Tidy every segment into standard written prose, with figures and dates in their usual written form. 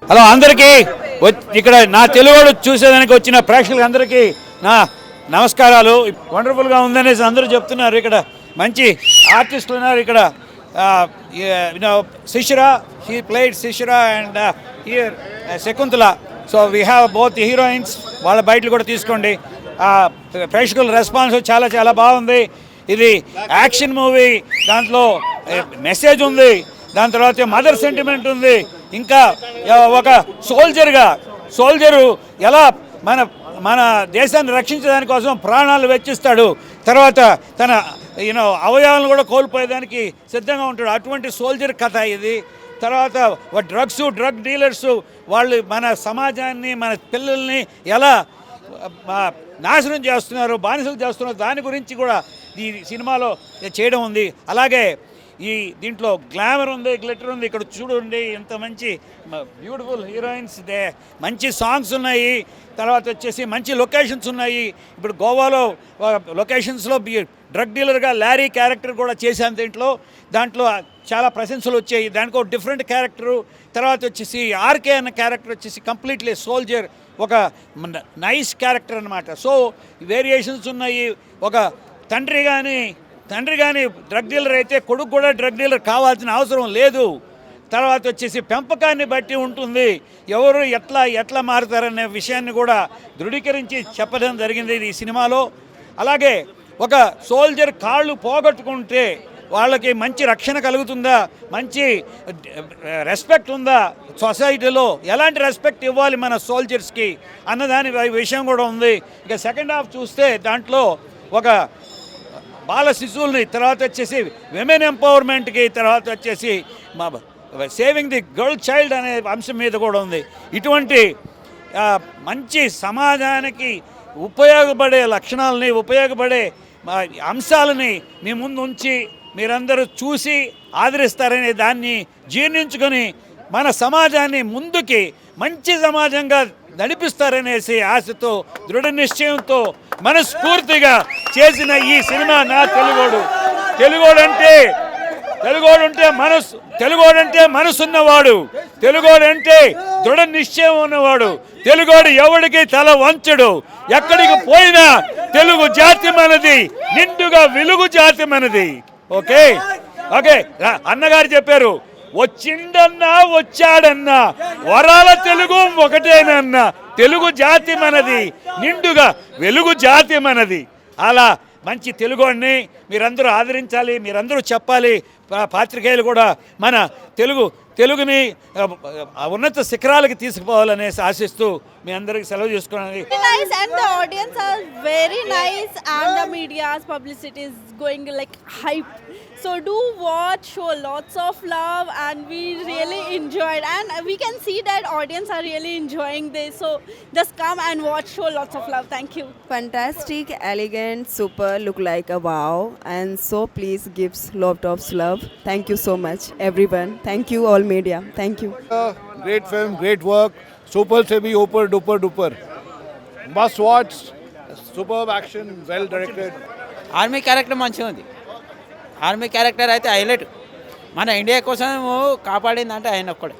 Hello అందరికీ ఇక్కడ నా తెలుగు చూసేదానికి వచ్చిన ప్రేక్షకులందరికీ నా నమస్కారాలు. వండర్ఫుల్గా ఉందనేసి అందరూ చెప్తున్నారు. ఇక్కడ మంచి ఆర్టిస్టులు ఉన్నారు. ఇక్కడ Shishira, she played Shishira and here Shakuntala. So we have both heroines. వాళ్ళ బయటలు కూడా తీసుకోండి. ప్రేక్షకుల రెస్పాన్స్ చాలా చాలా బాగుంది. ఇది యాక్షన్ మూవీ, దాంట్లో మెసేజ్ ఉంది, దాని తర్వాత మదర్ సెంటిమెంట్ ఉంది. ఇంకా ఒక సోల్జరు ఎలా మన దేశాన్ని రక్షించడానికి కోసం ప్రాణాలు వెచ్చిస్తాడు, తర్వాత తన అవయవాలను కూడా కోల్పోయేదానికి సిద్ధంగా ఉంటాడు. అటువంటి సోల్జర్ కథ ఇది. తర్వాత డ్రగ్ డీలర్స్ వాళ్ళు మన సమాజాన్ని, మన పిల్లల్ని ఎలా నాశనం చేస్తున్నారు, బానిసలు చేస్తున్నారు, దాని గురించి కూడా ఈ సినిమాలో చేయడం ఉంది. అలాగే దీంట్లో గ్లామర్ ఉంది, గ్లిటర్ ఉంది. ఇక్కడ చూడండి ఎంత మంచి బ్యూటిఫుల్ హీరోయిన్స్, మంచి సాంగ్స్ ఉన్నాయి. తర్వాత వచ్చేసి మంచి లొకేషన్స్ ఉన్నాయి. ఇప్పుడు గోవాలో లొకేషన్స్లో డ్రగ్ డీలర్గా లారీ క్యారెక్టర్ కూడా చేశాను. దాంట్లో చాలా ప్రశంసలు వచ్చాయి. దానికి ఒక డిఫరెంట్ క్యారెక్టరు. తర్వాత వచ్చేసి ఆర్కే అన్న క్యారెక్టర్ వచ్చేసి కంప్లీట్లీ సోల్జర్, ఒక నైస్ క్యారెక్టర్ అనమాట. సో వేరియేషన్స్ ఉన్నాయి. ఒక తండ్రి కానీ డ్రగ్ డీలర్ అయితే కొడుకు కూడా డ్రగ్ డీలర్ కావాల్సిన అవసరం లేదు. తర్వాత వచ్చేసి పెంపకాన్ని బట్టి ఉంటుంది, ఎవరు ఎట్లా మారుతారనే విషయాన్ని కూడా ధృవీకరించి చెప్పడం జరిగింది ఈ సినిమాలో. అలాగే ఒక సోల్జర్ కాళ్ళు పోగొట్టుకుంటే వాళ్ళకి మంచి రక్షణ కలుగుతుందా, మంచి రెస్పెక్ట్ ఉందా సొసైటీలో, ఎలాంటి రెస్పెక్ట్ ఇవ్వాలి మన సోల్జర్స్కి అన్నదాని విషయం కూడా ఉంది. ఇక సెకండ్ హాఫ్ చూస్తే దాంట్లో ఒక బాల శిశువుల్ని, తర్వాత వచ్చేసి విమెన్ ఎంపవర్మెంట్కి, తర్వాత వచ్చేసి సేవింగ్ ది గర్ల్ చైల్డ్ అనే అంశం మీద కూడా ఉంది. ఇటువంటి మంచి సమాజానికి ఉపయోగపడే లక్షణాలని, ఉపయోగపడే అంశాలని మీ ముందు ఉంచి మీరందరూ చూసి ఆదరిస్తారనే దాన్ని జీర్ణించుకొని మన సమాజాన్ని ముందుకి మంచి సమాజంగా నడిపిస్తారనేసి ఆశతో, దృఢ నిశ్చయంతో, మనస్ఫూర్తిగా చేసిన ఈ సినిమా నా తెలుగోడంటే మనసున్నవాడు, తెలుగోడంటే దృఢ నిశ్చయం ఉన్నవాడు, తెలుగోడు ఎవడికి తల వంచడు. ఎక్కడికి పోయినా తెలుగు జాతి మనది, నిండుగా వెలుగు జాతి మనది. ఓకే అన్నగారు చెప్పారు, వచ్చిండన్నా వచ్చాడన్నా వరాల తెలుగు ఒకటేనన్నా, తెలుగు జాతి మనది, నిండుగా వెలుగు జాతి మనది. అలా మంచి తెలుగుని మీరందరూ ఆదరించాలి, మీరందరూ చెప్పాలి. పాత్రికేయులు కూడా మన తెలుగుని ఉన్నత శిఖరాలకి తీసుకుపోవాలనేసి ఆశిస్తూ మీ అందరికి సెలవు చేసుకున్నాను. Nice, and the audience are very nice, and the media's publicity is going like hype. So do watch, show lots of love, and we really enjoyed, and we can see that audience are really enjoying this. So just come and watch, show lots of love. Thank you. Fantastic, elegant, super, look like a wow, and so please gives lot of love. Thank you so much everyone. Thank you all media. Thank you. Great film, great work. Super semi, super duper. Must watch. Superb action, well directed. Army character మంచిగా ఉంది. Army character అయితే highlight. మన India కోసం కాపాడిందంటే ఆయన ఒక్కడే.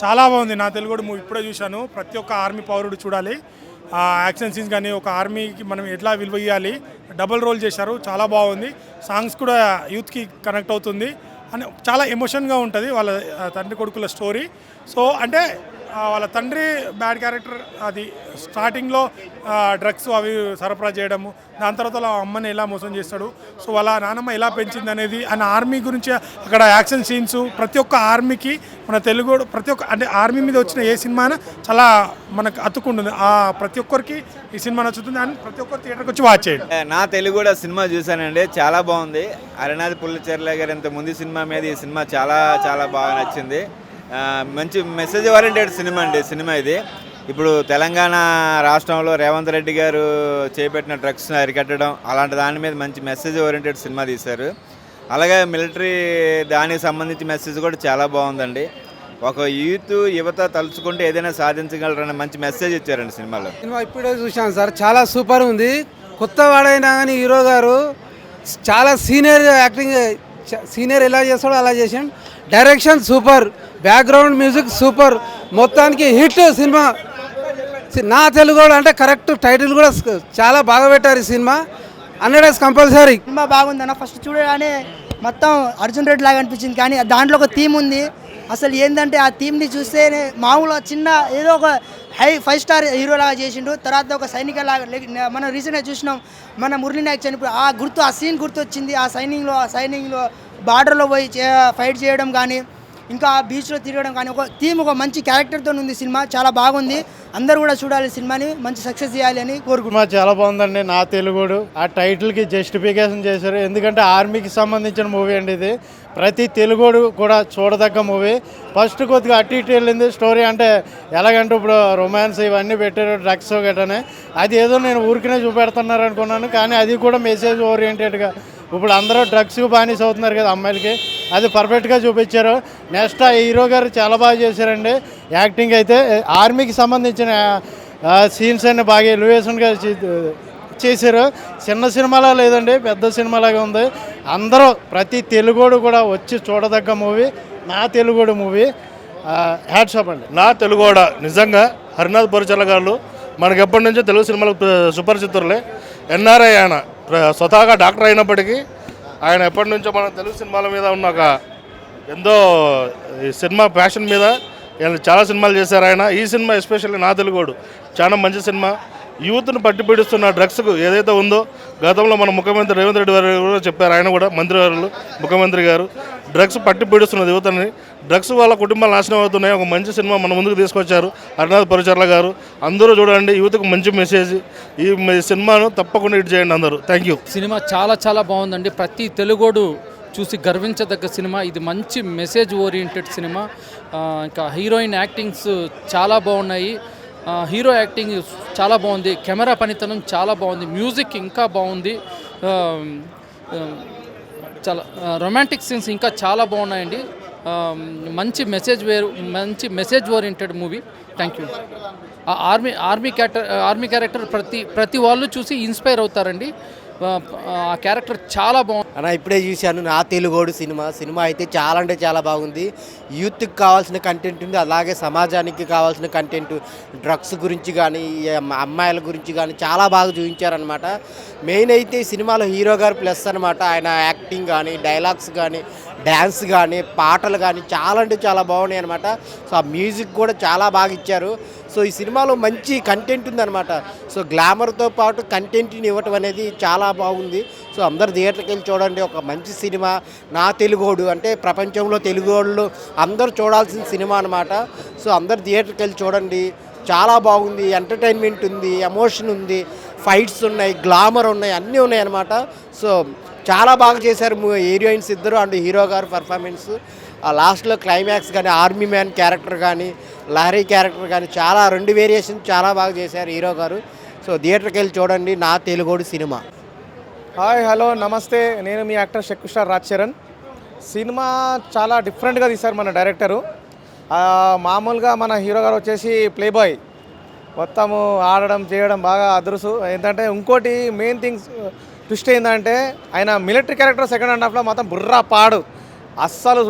చాలా బాగుంది. నా తెలుగు మూవీ ఇప్పుడే చూశాను. ప్రతి ఒక్క ఆర్మీ పౌరుడు చూడాలి. యాక్షన్ సీన్స్ కానీ, ఒక ఆర్మీకి మనం ఎట్లా విలువ ఇవ్వాలి, డబుల్ రోల్ చేశారు, చాలా బాగుంది. సాంగ్స్ కూడా యూత్కి కనెక్ట్ అవుతుంది అని చాలా ఎమోషన్గా ఉంటుంది వాళ్ళ తండ్రి కొడుకుల స్టోరీ. సో అంటే వాళ్ళ తండ్రి బ్యాడ్ క్యారెక్టర్, అది స్టార్టింగ్లో డ్రగ్స్ అవి సరఫరా చేయడము, దాని తర్వాత వాళ్ళ అమ్మని ఎలా మోసం చేస్తాడు, సో వాళ్ళ నాన్నమ్మ ఎలా పెంచింది అనేది, అండ్ ఆర్మీ గురించి అక్కడ యాక్షన్ సీన్స్, ప్రతి ఒక్క ఆర్మీకి మన తెలుగు ప్రతి ఒక్క అంటే ఆర్మీ మీద వచ్చిన ఏ సినిమా చాలా మనకు అతుక్కుంటుంది. ప్రతి ఒక్కరికి ఈ సినిమా నచ్చుతుంది, అండ్ ప్రతి ఒక్కరు థియేటర్కి వచ్చి వాచ్ చేయండి. నా తెలుగు కూడా సినిమా చూశానండి, చాలా బాగుంది. అరుణాది పుల్లచెర్ల గారు ఇంత ముందు సినిమా మీద ఈ సినిమా చాలా చాలా బాగా నచ్చింది. మంచి మెసేజ్ ఓరియంటెడ్ సినిమా ఇది. ఇప్పుడు తెలంగాణ రాష్ట్రంలో రేవంత్ రెడ్డి గారు చేపట్టిన డ్రగ్స్ని అరికట్టడం, అలాంటి దాని మీద మంచి మెసేజ్ ఓరియంటెడ్ సినిమా తీశారు. అలాగే మిలిటరీ దానికి సంబంధించి మెసేజ్ కూడా చాలా బాగుందండి. ఒక యువత తలుచుకుంటే ఏదైనా సాధించగలరని మంచి మెసేజ్ ఇచ్చారండి సినిమాలో. సినిమా ఇప్పుడే చూశాను సార్, చాలా సూపర్ ఉంది. కొత్త వాడైనా కానీ హీరో గారు చాలా సీనియర్ యాక్టింగ్, సీనియర్ ఎలా చేస్తాడో అలా చేసాడు. Direction super, background music super, మొత్తానికి హిట్ సినిమా. నా తెలుగు అంటే కరెక్ట్ టైటిల్ కూడా చాలా బాగా పెట్టారు ఈ సినిమా. 100 days compulsory. సినిమా బాగుందన్న. ఫస్ట్ చూడగానే మొత్తం అర్జున్ రెడ్డి లాగా అనిపించింది, కానీ దాంట్లో ఒక థీమ్ ఉంది. అసలు ఏంటంటే ఆ థీమ్ని చూస్తే మామూలుగా చిన్న ఏదో ఒక 5 స్టార్ హీరో లాగా చేసిండు. తర్వాత ఒక సైనిక లాగా మనం రీసెంట్గా చూసినాం, మన మురళీ నాయక్ చనిపోయి ఆ సీన్ గుర్తు వచ్చింది. ఆ సైనింగ్లో బార్డర్లో పోయి ఫైట్ చేయడం కానీ, ఇంకా బీచ్లో తిరగడం కానీ, ఒక థీమ్ ఒక మంచి క్యారెక్టర్తో ఉంది సినిమా. చాలా బాగుంది, అందరూ కూడా చూడాలి సినిమాని, మంచి సక్సెస్ చేయాలి అని కోరుకుంటున్నాను. సినిమా చాలా బాగుందండి. నా తెలుగుడు ఆ టైటిల్కి జస్టిఫికేషన్ చేశారు, ఎందుకంటే ఆర్మీకి సంబంధించిన మూవీ అండి ఇది. ప్రతి తెలుగుడు కూడా చూడదగ్గ మూవీ. ఫస్ట్ కొద్దిగా అటు ఇటు వెళ్ళింది స్టోరీ, అంటే ఎలాగంటే ఇప్పుడు రొమాన్స్ ఇవన్నీ పెట్టారు, డ్రగ్స్ గట్రనే, అది ఏదో నేను ఊరికనే చూపెడుతున్నారు అనుకున్నాను, కానీ అది కూడా మెసేజ్ ఓరియంటెడ్గా. ఇప్పుడు అందరూ డ్రగ్స్కి బానిస అవుతున్నారు కదా అమ్మాయిలకి, అది పర్ఫెక్ట్గా చూపించారు. నెక్స్ట్ ఆ హీరో గారు చాలా బాగా చేశారండి యాక్టింగ్ అయితే. ఆర్మీకి సంబంధించిన సీన్స్ అన్ని బాగా ఎలివేషన్గా చేశారు. చిన్న సినిమాలా లేదండి, పెద్ద సినిమాలాగా ఉంది. అందరూ ప్రతి తెలుగోడు కూడా వచ్చి చూడదగ్గ మూవీ నా తెలుగోడు మూవీ. హ్యాట్సాప్ అండి. నా తెలుగోడ నిజంగా హరినాథ్ పరిచర్ల గారు మనకి ఎప్పటి నుంచో తెలుగు సినిమాలకు సుపరిచితులే. ఎన్ఆర్ఐ ఆయన స్వతహాగా డాక్టర్ అయినప్పటికీ ఆయన ఎప్పటి నుంచో మన తెలుగు సినిమాల మీద ఉన్న ఒక ఎంతో సినిమా ప్యాషన్ మీద చాలా సినిమాలు చేశారు ఆయన. ఈ సినిమా ఎస్పెషల్లీ నా తెలుగోడు చాలా మంచి సినిమా. యూత్ను పట్టి పీడిస్తున్న డ్రగ్స్కు ఏదైతే ఉందో, గతంలో మన ముఖ్యమంత్రి రేవంత్ రెడ్డి గారు కూడా చెప్పారు, ఆయన కూడా మంత్రివర్యులు ముఖ్యమంత్రి గారు, డ్రగ్స్ పట్టి పీడిస్తున్నది యువతని, డ్రగ్స్ వల్ల కుటుంబాలు నాశనం అవుతున్నాయి. ఒక మంచి సినిమా మన ముందుకు తీసుకొచ్చారు హరినాథ్ పరిచర్ల గారు. అందరూ చూడండి, యూత్కు మంచి మెసేజ్. ఈ సినిమాను తప్పకుండా హిట్ చేయండి అందరూ. Thank you. సినిమా చాలా చాలా బాగుందండి. ప్రతి తెలుగోడు చూసి గర్వించదగ్గ సినిమా ఇది. మంచి మెసేజ్ ఓరియంటెడ్ సినిమా. ఇంకా హీరోయిన్ యాక్టింగ్స్ చాలా బాగున్నాయి. హీరో యాక్టింగ్ చాలా బాగుంది, కెమెరా పనితనం చాలా బాగుంది, మ్యూజిక్ ఇంకా బాగుంది, చాలా రొమాంటిక్ సీన్స్ ఇంకా చాలా బాగున్నాయండి. మంచి message oriented movie. Thank you. Army character ప్రతి వాళ్ళు చూసి ఇన్స్పైర్ అవుతారండి. ఆ క్యారెక్టర్ చాలా బాగుంది అన్న. ఇప్పుడే చూశాను నా తెలుగోడు సినిమా అయితే చాలా అంటే చాలా బాగుంది. యూత్కి కావాల్సిన కంటెంట్ ఉంది, అలాగే సమాజానికి కావాల్సిన కంటెంట్, డ్రగ్స్ గురించి కానీ అమ్మాయిల గురించి కానీ చాలా బాగా చూపించారనమాట. మెయిన్ అయితే ఈ సినిమాలో హీరో గారు ప్లస్ అనమాట. ఆయన యాక్టింగ్ కానీ, డైలాగ్స్ కానీ, డ్యాన్స్ కానీ, పాటలు కానీ చాలా అంటే చాలా బాగున్నాయి అనమాట. సో ఆ మ్యూజిక్ కూడా చాలా బాగా ఇచ్చారు. సో ఈ సినిమాలో మంచి కంటెంట్ ఉందన్నమాట. సో గ్లామర్తో పాటు కంటెంట్ని ఇవ్వటం అనేది చాలా బాగుంది. సో అందరు థియేటర్కి వెళ్ళి చూడండి. ఒక మంచి సినిమా నా తెలుగోడు, అంటే ప్రపంచంలో తెలుగోళ్ళు అందరూ చూడాల్సిన సినిమా అనమాట. సో అందరు థియేటర్కి వెళ్ళి చూడండి, చాలా బాగుంది. ఎంటర్టైన్మెంట్ ఉంది, ఎమోషన్ ఉంది, ఫైట్స్ ఉన్నాయి, గ్లామర్ ఉన్నాయి, అన్నీ ఉన్నాయి అనమాట. సో చాలా బాగా చేశారు హీరోయిన్స్ ఇద్దరు అండ్ హీరో గారు పర్ఫార్మెన్స్. లాస్ట్లో క్లైమాక్స్ కానీ, ఆర్మీ మ్యాన్ క్యారెక్టర్ కానీ, లహరీ క్యారెక్టర్ కానీ చాలా 2 వేరియేషన్ చాలా బాగా చేశారు హీరో గారు. సో థియేటర్కి వెళ్ళి చూడండి నా తెలుగోడు సినిమా. హాయ్, హలో, నమస్తే. నేను మీ యాక్టర్ శక్కుస్టార్ రాజ్ చరణ్. సినిమా చాలా డిఫరెంట్గా తీశారు మన డైరెక్టరు. మామూలుగా మన హీరో గారు వచ్చేసి ప్లే బాయ్, మొత్తము ఆడడం చేయడం బాగా అదృసు. ఏంటంటే ఇంకోటి మెయిన్ థింగ్స్ ట్విస్ట్ ఏంటంటే ఆయన మిలిటరీ క్యారెక్టర్ సెకండ్ హాఫ్ లో మొత్తం బుర్రా పాడు, అస్సలు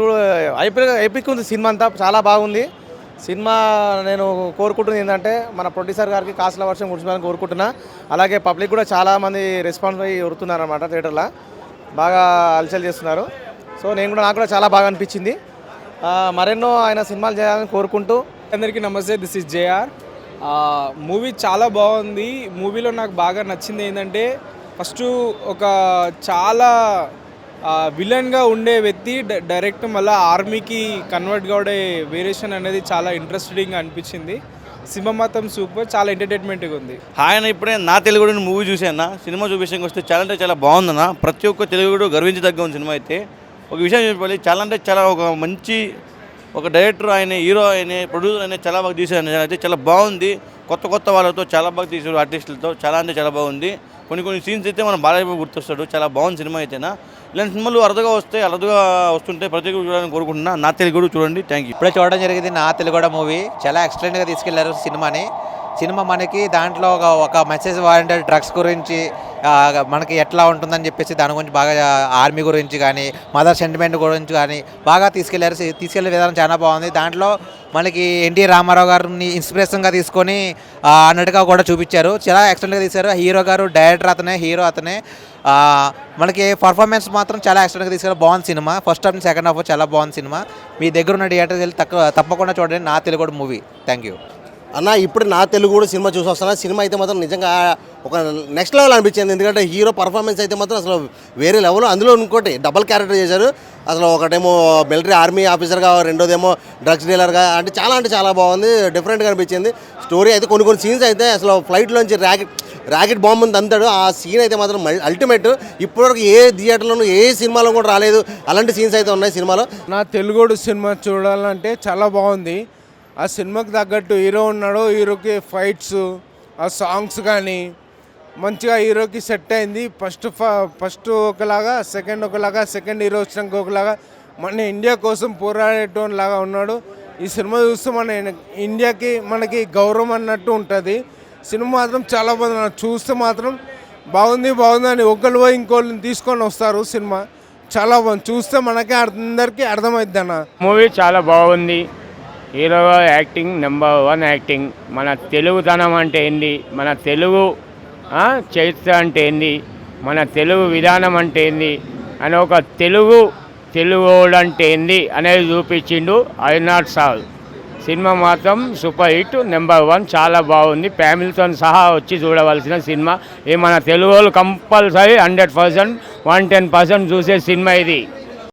ఎపిక్ ఉంది సినిమా అంతా. చాలా బాగుంది సినిమా. నేను కోరుకుంటుంది ఏంటంటే మన ప్రొడ్యూసర్ గారికి కాసుల వర్షం కురిసిపోవాలని కోరుకుంటున్నా. అలాగే పబ్లిక్ కూడా చాలామంది రెస్పాన్స్ అయ్యి ఉరుతున్నారు అనమాట, థియేటర్లో బాగా అలచల్ చేస్తున్నారు. సో నాకు కూడా చాలా బాగా అనిపించింది. మరెన్నో ఆయన సినిమాలు చేయాలని కోరుకుంటూ. అందరికీ నమస్తే, దిస్ ఇస్ జేఆర్. మూవీ చాలా బాగుంది. మూవీలో నాకు బాగా నచ్చింది ఏంటంటే, ఫస్ట్ ఒక చాలా విలన్గా ఉండే వ్యక్తి డైరెక్ట్ మళ్ళీ ఆర్మీకి కన్వర్ట్ కావడే వేరియేషన్ అనేది చాలా ఇంట్రెస్టింగ్గా అనిపించింది. సినిమా మాత్రం సూపర్, చాలా ఎంటర్టైన్మెంట్గా ఉంది. ఆయన ఇప్పుడే నా తెలుగుడు మూవీ చూసాను. సినిమా చూపించడానికి వస్తే చాలా అంటే చాలా బాగుందన్న. ప్రతి ఒక్క తెలుగుడు గర్వించదగ్గ ఉంది సినిమా అయితే. ఒక విషయం చెప్పాలి, చాలా అంటే చాలా ఒక మంచి ఒక డైరెక్టర్ ఆయన, హీరో ఆయన, ప్రొడ్యూసర్ ఆయన చాలా బాగా తీశారు. అయితే చాలా బాగుంది. కొత్త వాళ్ళతో చాలా బాగా తీశారు, ఆర్టిస్టులతో. చాలా అంటే చాలా బాగుంది. కొన్ని సీన్స్ అయితే మనం బాలయ్య గుర్తొస్తాడు. చాలా బాగుంది సినిమా అయితేనా. ఇలాంటి సినిమాలు అరుదుగా వస్తుంటే ప్రతి ఒక్కరు చూడాలని కోరుకుంటున్నా. నా తెలుగుడు చూడండి. Thank you. ఇప్పుడే చూడడం జరిగింది నా తెలుగుడ మూవీ. చాలా ఎక్సలెంట్గా తీసుకెళ్లారు సినిమాని. సినిమా మనకి దాంట్లో ఒక మెసేజ్ ఓరియంటెడ్ డ్రగ్స్ గురించి మనకి ఎట్లా ఉంటుందని చెప్పేసి దాని గురించి బాగా ఆర్మీ గురించి కానీ మదర్ సెంటిమెంట్ గురించి కానీ బాగా తీసుకెళ్లే విధానం చాలా బాగుంది. దాంట్లో మనకి ఎన్టీ రామారావు గారిని ఇన్స్పిరేషన్గా తీసుకొని అన్నట్టుగా కూడా చూపించారు. చాలా ఎక్సలెంట్గా తీశారు. హీరో గారు డైరెక్టర్ అతనే, హీరో అతనే. మనకి పర్ఫార్మెన్స్ మాత్రం చాలా ఎక్సలెంట్గా తీశారు. బాగుంది cinema. First half second half చాలా బాగుంది సినిమా. మీ దగ్గర ఉన్న థియేటర్కి వెళ్ళి తప్పకుండా చూడండి నా తెలుగు మూవీ. థ్యాంక్ యూ అన్న. ఇప్పుడు నా తెలుగు కూడా సినిమా చూసి వస్తున్నా. సినిమా అయితే మాత్రం నిజంగా ఒక నెక్స్ట్ లెవెల్ అనిపించింది. ఎందుకంటే హీరో పర్ఫార్మెన్స్ అయితే మాత్రం అసలు వేరే లెవెల్. అందులో ఇంకోటి డబల్ క్యారెక్టర్ చేశారు. అసలు ఒకటేమో మిలిటరీ ఆర్మీ ఆఫీసర్గా, రెండోదేమో డ్రగ్స్ డీలర్గా. అంటే చాలా బాగుంది. డిఫరెంట్గా అనిపించింది. స్టోరీ అయితే కొన్ని సీన్స్ అయితే అసలు ఫ్లైట్లోంచి ర్యాకెట్ బాంబు అంతాడు. ఆ సీన్ అయితే మాత్రం అల్టిమేట్. ఇప్పటివరకు ఏ థియేటర్లోనూ ఏ సినిమాలో కూడా రాలేదు. అలాంటి సీన్స్ అయితే ఉన్నాయి సినిమాలో. నా తెలుగుడు సినిమా చూడాలంటే చాలా బాగుంది. ఆ సినిమాకి తగ్గట్టు హీరో ఉన్నాడు. హీరోకి ఫైట్స్, ఆ సాంగ్స్ కానీ మంచిగా హీరోకి సెట్ అయింది. ఫస్ట్ ఒకలాగా, సెకండ్ ఒకలాగా, సెకండ్ హీరో వచ్చినాక ఒకలాగా మన ఇండియా కోసం పోరాడేటోలాగా ఉన్నాడు. ఈ సినిమా చూస్తే మన ఇండియాకి మనకి గౌరవం అన్నట్టు ఉంటుంది. సినిమా మాత్రం చాలా బాగుంది. చూస్తే మాత్రం బాగుంది అని ఒకళ్ళు పోయి ఇంకోళ్ళని తీసుకొని వస్తారు. సినిమా చాలా బాగుంది. చూస్తే మనకే అందరికీ అర్థమైద్ది అన్న. మూవీ చాలా బాగుంది. Hero acting number 1 acting. మన తెలుగుతనం అంటే ఏంది, మన తెలుగు చరిత్ర అంటే ఏంది, మన తెలుగు విధానం అంటే ఏంది అని ఒక తెలుగోడు అంటే ఏంది అనేది చూపించిండు. ఐ నాట్ సాల్. సినిమా మాత్రం సూపర్ హిట్, నెంబర్ 1. చాలా బాగుంది. ఫ్యామిలీతో సహా వచ్చి చూడవలసిన సినిమా. మన తెలుగు వాళ్ళు కంపల్సరీ 100%, 110% చూసే సినిమా ఇది.